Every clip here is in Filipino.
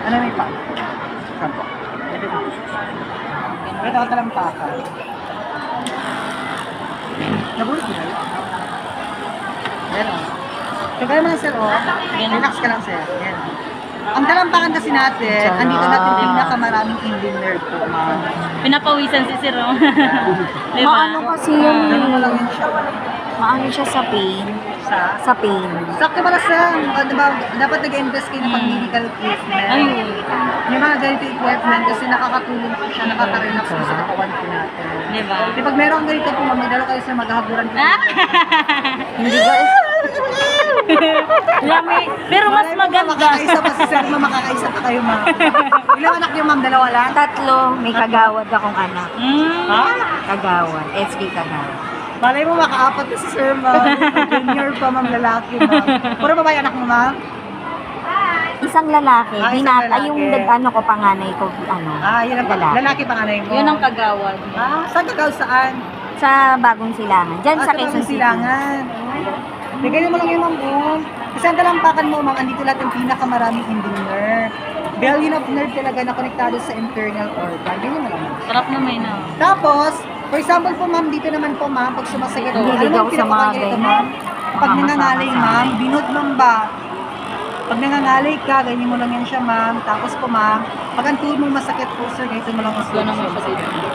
Ano may pa? Saan po? Ito ako talampakan. Nabulit mo na yun. Yan o. So, gaya mo lang sir o. Relax ka lang sir. Yan. Ang talampakan kasi natin, andito natin pinakamaraming ending nerve po, ma'am. Pinapawisan si Sir, oh. Diba? Maano kasi yung, Ano mo lang yun siya. maano siya sa pain. Sa? Sa pain. Sakto pala sa, diba, dapat nag-invest kayo ng pag-medical equipment. Ayun. Yung mga ganito equipment kasi nakakatulong po siya, nakaka-relax po sa katawan po natin. Diba? Di pag meron kang ganito po, ma'am, magdalo kayo sa maghahaburan po. Hindi ba? Yummy. Pero mas maganda. Makakaisa pa si sir, ma'am, makakaisa pa kayo, ma'am. Ilang anak niyo, ma'am? Dalawa lang? 3, may kagawad akong anak. Ha? Kagawad. SK kagawad. Malay mo, makaapat na si sir, ma'am. Junior pa, ma'am, lalaki, ma'am. Puro babae anak mo, ma'am? Isang lalaki. Ah, isang Binata, lalaki. yung ano ko, panganay ko, ano, Ah, yun ang lalaki. lalaki panganay mo. Yun ang kagawad. Ah, saan kagaw saan? Sa Bagong Silangan. Diyan sa Sa Quezon City. Silangan. Bigyan mo lang yun, ma'am. Oh. Kasi ang talampakan mo, ma'am, andito lahat yung pinakamaraming ending nerve. Belly of nerve talaga na konektado sa internal organ. Ganyan mo lang, ma'am. Sarap naman na. Tapos, for example po, ma'am, dito naman po, ma'am, pag sumasakit po, Hilig alam mo ako yung sa mga pinakapangyay ito, ganyan. ma'am? Pag Mga nangangalay, masama-sama. ma'am, binod ma'am ba? Pag nangangalay ka, ganyan mo lang yan siya, ma'am. Tapos po, ma'am, pag ang tuhod mo masakit po, sir, ganito mo lang ang Gusto naman siya dito.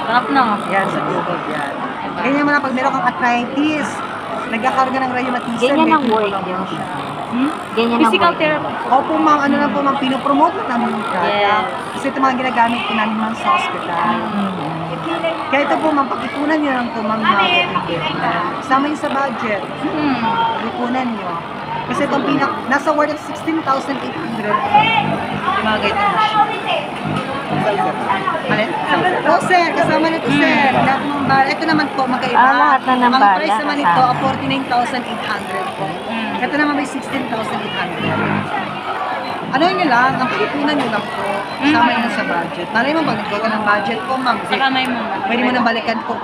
Sarap na. Yan, sa tuhod, yan. Ganyan mo lang pag meron kang arthritis, nagkakarga ng rheumatism. Ganyan ang ganito mo work lang yun. siya. Ganyan ang Physical work. therapy. Opo, ma'am, ano lang po, ma'am, pinopromote lang namin yung product. Yes. Kasi ito mga ginagamit po namin, ma'am, sa hospital. Kaya ito po, ma'am, pag-ipunan nyo lang po, ma'am, na sama yun sa budget. Pag-ipunan nyo. Kasi itong nasa worth of 16,800. Yung mga ganitong machine. Alin? Oh, sir, kasama na ito, sir. Lahat ng bala. Ito naman po, magkaiba. Ah, lahat na ng Ang bala, price naman ito, kasama. 49,800 po. Ito naman may 16,800. Ano nyo lang, ang pag-ipunan nyo lang po. Kasama yun sa budget. Malay mo, pag ka ng budget po, ma'am. Sa kamay mo. Pwede mo nang balikan po.